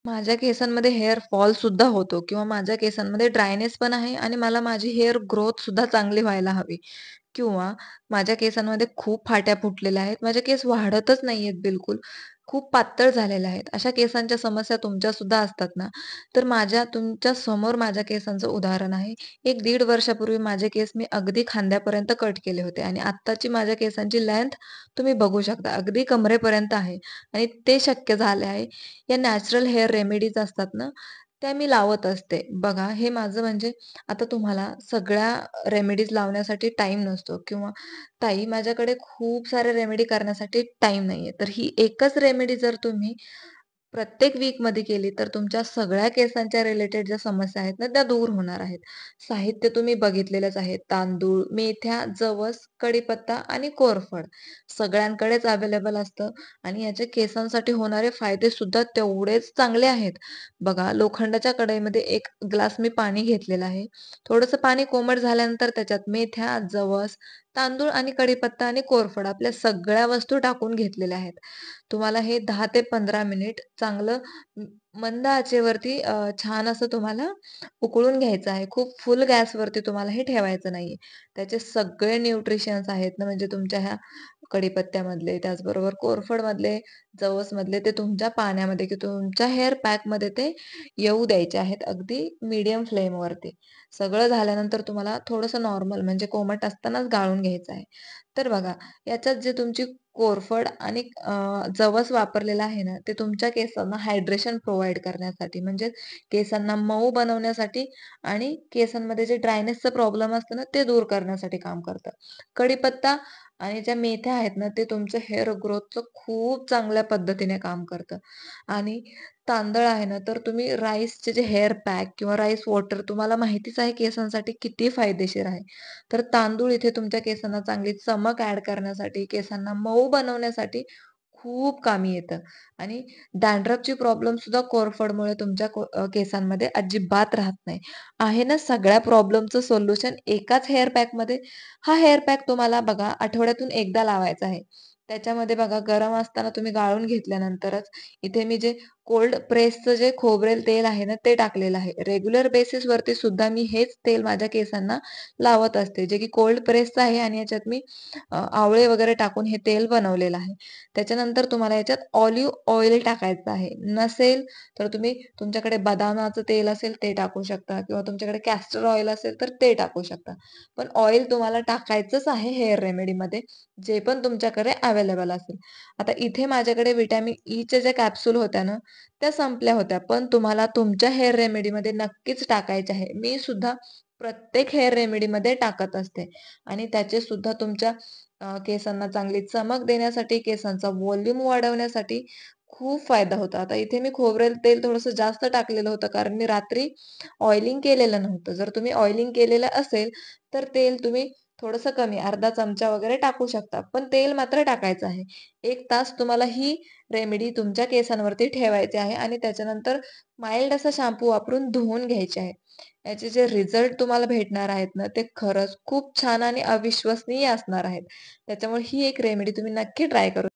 माझ्या केसांमध्ये hair fall सुद्धा होतो किंवा माझ्या केसांमध्ये ड्रायनेस पण आहे आणि मला माझी हेअर ग्रोथ सुद्धा चांगली व्हायला हवी किंवा माझ्या केसांमध्ये खूप फाट्या फुटलेल्या आहेत. माझे केस वाढतच नाहीयेत बिलकुल. खूप पातळ झालेल्या आहेत. अशा केसांच्या समस्या तुमच्या सुद्धा असतात ना, तर तुमच्या समोर माझ्या केसांचं उदाहरण आहे. 1-1.5 वर्षापूर्वी माझे केस मी अगदी खांद्यापर्यंत कट केले होते आणि आत्ताची माझ्या केसांची लेंथ तुम्ही बघू शकता. अगदी कमरेपर्यंत आहे आणि ते शक्य झाले आहे या नॅचरल हेअर रेमेडीज असतात ना, त्या मी लावत असते. बघा हे माझं म्हणजे आता तुम्हाला सगळ्या रेमेडीज लावण्यासाठी टाईम नसतो किंवा ताई माझ्याकडे खूप साऱ्या रेमेडी करण्यासाठी टाईम नाहीये. तर ही एकच रेमेडी जर तुम्ही प्रत्येक वीकमध्ये केली तर तुमच्या सगळ्या केसांच्या रिलेटेड ज्या समस्या आहेत ना, त्या दूर होणार आहेत. साहित्य तुम्ही बघितलेलंच आहे. तांदूळ, मेथ्या, जवस, कढीपत्ता आणि कोरफड सगळ्यांकडेच अवेलेबल असतं आणि याचे केसांसाठी होणारे फायदे सुद्धा तेवढेच चांगले आहेत. बघा लोखंडाच्या कढईमध्ये 1 ग्लास मी पाणी घेतलेलं आहे. थोडंसं पाणी कोमट झाल्यानंतर त्याच्यात मेथ्या, जवस, तांदूळ आणि कढीपत्ता आणि कोरफड आपल्या सगळ्या वस्तू टाकून घेतलेल्या आहेत. तुम्हाला हे 10 ते 15 मिनिट चांगलं मंद आचेवरती छान असं तुम्हाला उकळून घ्यायचं आहे. खूप फुल गॅसवरती तुम्हाला हे ठेवायचं नाहीये. त्याचे सगळे न्यूट्रिशन्स आहेत ना, म्हणजे तुमच्या ह्या कढीपत्त्यामधले, त्याचबरोबर कोरफडमधले, जवसमधले ते तुमच्या पाण्यामध्ये किंवा तुमच्या हेअर पॅकमध्ये ते येऊ द्यायचे आहेत. अगदी मीडियम फ्लेमवरती. सगळं झाल्यानंतर तुम्हाला थोडंसं नॉर्मल म्हणजे कोमट असतानाच गाळून घ्यायचं आहे. तर बघा याच्यात जे तुमची कोरफड आणि जवस वापरलेला आहे ना, ते तुमच्या केसांना हायड्रेशन प्रोव्हाईड करण्यासाठी म्हणजे केसांना मऊ बनवण्यासाठी आणि केसांमध्ये जे ड्रायनेसचा प्रॉब्लेम असतो ना, ते दूर करण्यासाठी काम करतं. कढीपत्ता आणि ज्या मेथ्या आहेत ना, ते तुमचं हेअर ग्रोथचं खूप चांगल्या पद्धतीने काम करतं. आणि तांदळ आहे ना, तर तुम्ही राईसचे जे हेअर पॅक किंवा राईस वॉटर तुम्हाला माहितीच आहे केसांसाठी किती फायदेशीर आहे. तर तांदूळ इथे तुमच्या केसांना चांगली चमक ॲड करण्यासाठी, केसांना मऊ बनवण्यासाठी खूप कामी येतं आणि डॅन्ड्रफची प्रॉब्लेम सुद्धा कोरफडमुळे तुमच्या केसांमध्ये अजिबात राहत नाही. आहे ना सगळ्या प्रॉब्लेमचं सोल्युशन एकाच हेअर पॅकमध्ये. हा हेअर पॅक तुम्हाला बघा आठवड्यातून एकदा लावायचा आहे. त्याच्यामध्ये बघा गरम असताना तुम्ही गाळून घेतल्यानंतरच इथे मी जे कोल्ड प्रेसचं जे खोबरेल तेल आहे ना, ते टाकलेलं आहे. रेग्युलर बेसिसवरती सुद्धा मी हेच तेल माझ्या केसांना लावत असते, जे की कोल्ड प्रेसचं आहे आणि याच्यात मी आवळे वगैरे टाकून हे तेल बनवलेलं आहे. त्याच्यानंतर तुम्हाला याच्यात ऑलिव्ह ऑइल टाकायचं आहे. नसेल तर तुम्ही तुमच्याकडे बदामाचं तेल असेल ते टाकू शकता किंवा तुमच्याकडे कॅस्टर ऑइल असेल तर ते टाकू शकता. पण ऑइल तुम्हाला टाकायचंच आहे हेअर रेमेडीमध्ये, जे पण तुमच्याकडे अवेलेबल असेल. आता इथे माझ्याकडे व्हिटॅमिन ईच्या ज्या कॅप्सूल होत्या ना, त्या संपल्या होत्या. पण तुम्हाला तुमच्या हेअर रेमेडीमध्ये नक्कीच टाकायच्या आहे. मी सुद्धा प्रत्येक हेअर रेमेडीमध्ये टाकत असते आणि त्याचे सुद्धा तुमच्या केसांना चांगली चमक देण्यासाठी, केसांचा व्हॉल्यूम वाढवण्यासाठी खूप फायदा होतो. आता इथे मी खोबरेल तेल थोडंसं जास्त टाकलेलं होतं, कारण मी रात्री ऑइलिंग केलेलं नव्हतं. जर तुम्ही ऑइलिंग केलेलं असेल, तर तेल तुम्ही थोडंसं कमी अर्धा चमचा वगैरे टाकू शकता. पण तेल मात्र टाकायचं आहे. 1 तास तुम्हाला ही रेमेडी तुमच्या केसांवरती ठेवायची आहे आणि त्याच्यानंतर माईल्ड असा शॅम्पू वापरून धुवून घ्यायचे आहे. याचे जे रिझल्ट तुम्हाला भेटणार आहेत ना, ते खरंच खूप छान आणि अविश्वसनीय असणार आहेत. त्याच्यामुळे ही एक रेमेडी तुम्ही नक्की ट्राय करू